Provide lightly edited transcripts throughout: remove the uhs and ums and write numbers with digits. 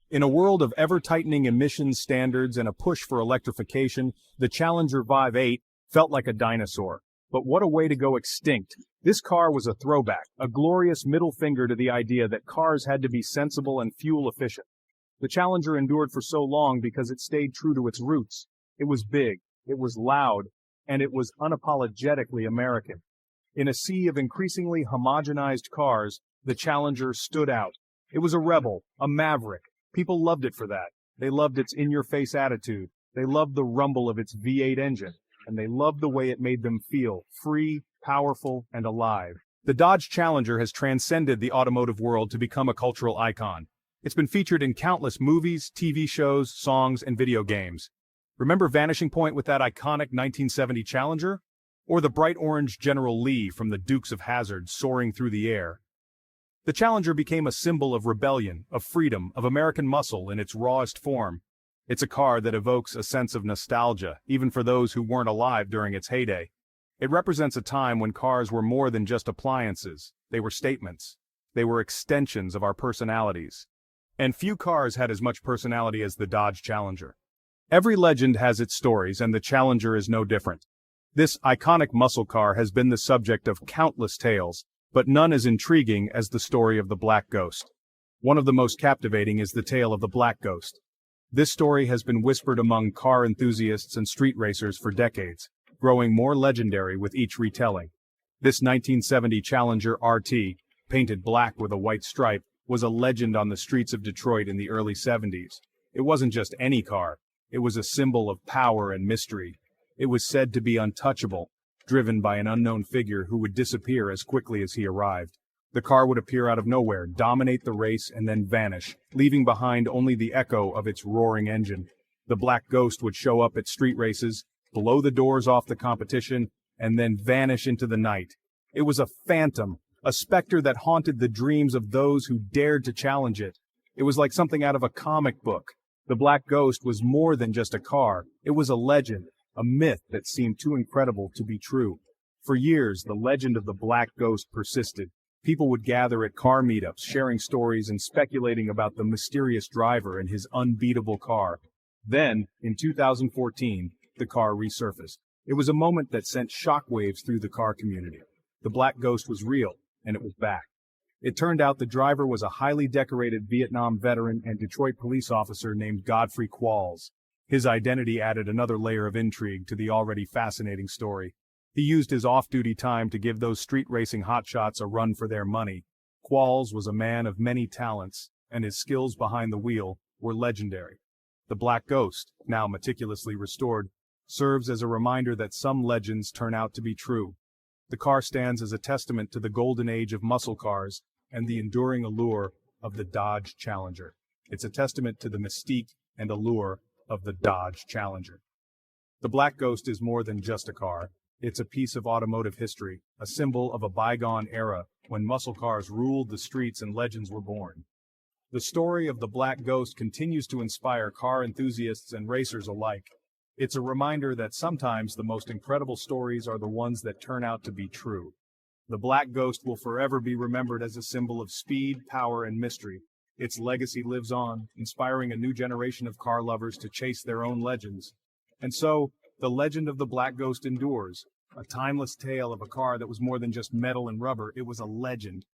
In a world of ever-tightening emissions standards and a push for electrification, the Challenger Vive 8 felt like a dinosaur. But what a way to go extinct. This car was a throwback, a glorious middle finger to the idea that cars had to be sensible and fuel efficient. The Challenger endured for so long because it stayed true to its roots. It was big, it was loud, and it was unapologetically American. In a sea of increasingly homogenized cars, the Challenger stood out. It was a rebel, a maverick. People loved it for that. They loved its in-your-face attitude. They loved the rumble of its V8 engine. And they loved the way it made them feel free, powerful, and alive. The Dodge Challenger has transcended the automotive world to become a cultural icon. It's been featured in countless movies, TV shows, songs, and video games. Remember Vanishing Point with that iconic 1970 Challenger? Or the bright orange General Lee from the Dukes of Hazzard soaring through the air? The Challenger became a symbol of rebellion, of freedom, of American muscle in its rawest form. It's a car that evokes a sense of nostalgia, even for those who weren't alive during its heyday. It represents a time when cars were more than just appliances. They were statements. They were extensions of our personalities. And few cars had as much personality as the Dodge Challenger. Every legend has its stories, and the Challenger is no different. This iconic muscle car has been the subject of countless tales, but none as intriguing as the story of the Black Ghost. One of the most captivating is the tale of the Black Ghost. This story has been whispered among car enthusiasts and street racers for decades, growing more legendary with each retelling. This 1970 Challenger RT, painted black with a white stripe, was a legend on the streets of Detroit in the early 70s. It wasn't just any car. It was a symbol of power and mystery. It was said to be untouchable, driven by an unknown figure who would disappear as quickly as he arrived. The car would appear out of nowhere, dominate the race, and then vanish, leaving behind only the echo of its roaring engine. The Black Ghost would show up at street races, blow the doors off the competition, and then vanish into the night. It was a phantom, a specter that haunted the dreams of those who dared to challenge it. It was like something out of a comic book. The Black Ghost was more than just a car. It was a legend, a myth that seemed too incredible to be true. For years, the legend of the Black Ghost persisted. People would gather at car meetups, sharing stories and speculating about the mysterious driver and his unbeatable car. Then, in 2014, the car resurfaced. It was a moment that sent shockwaves through the car community. The Black Ghost was real, and it was back. It turned out the driver was a highly decorated Vietnam veteran and Detroit police officer named Godfrey Qualls. His identity added another layer of intrigue to the already fascinating story. He used his off-duty time to give those street racing hotshots a run for their money. Qualls was a man of many talents, and his skills behind the wheel were legendary. The Black Ghost, now meticulously restored, serves as a reminder that some legends turn out to be true. The car stands as a testament to the golden age of muscle cars and the enduring allure of the Dodge Challenger. It's a testament to the mystique and allure of the Dodge Challenger. The Black Ghost is more than just a car. It's a piece of automotive history, a symbol of a bygone era when muscle cars ruled the streets and legends were born. The story of the Black Ghost continues to inspire car enthusiasts and racers alike. It's a reminder that sometimes the most incredible stories are the ones that turn out to be true. The Black Ghost will forever be remembered as a symbol of speed, power, and mystery. Its legacy lives on, inspiring a new generation of car lovers to chase their own legends. And so, the legend of the Black Ghost endures, a timeless tale of a car that was more than just metal and rubber. It was a legend.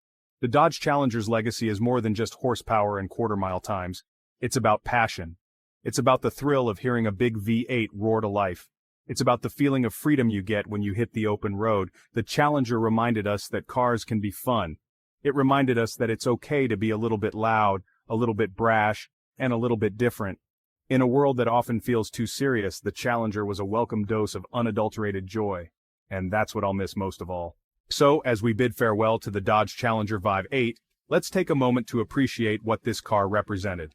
The Dodge Challenger's legacy is more than just horsepower and quarter-mile times. It's about passion. It's about the thrill of hearing a big V8 roar to life. It's about the feeling of freedom you get when you hit the open road. The Challenger reminded us that cars can be fun. It reminded us that it's okay to be a little bit loud, a little bit brash, and a little bit different. In a world that often feels too serious, the Challenger was a welcome dose of unadulterated joy. And that's what I'll miss most of all. So, as we bid farewell to the Dodge Challenger Vive 8, let's take a moment to appreciate what this car represented.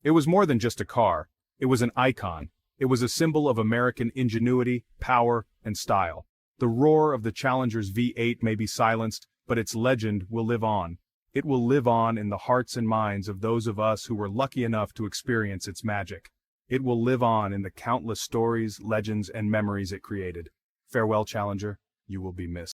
It was more than just a car. It was an icon. It was a symbol of American ingenuity, power, and style. The roar of the Challenger's V8 may be silenced, but its legend will live on. It will live on in the hearts and minds of those of us who were lucky enough to experience its magic. It will live on in the countless stories, legends, and memories it created. Farewell, Challenger. You will be missed.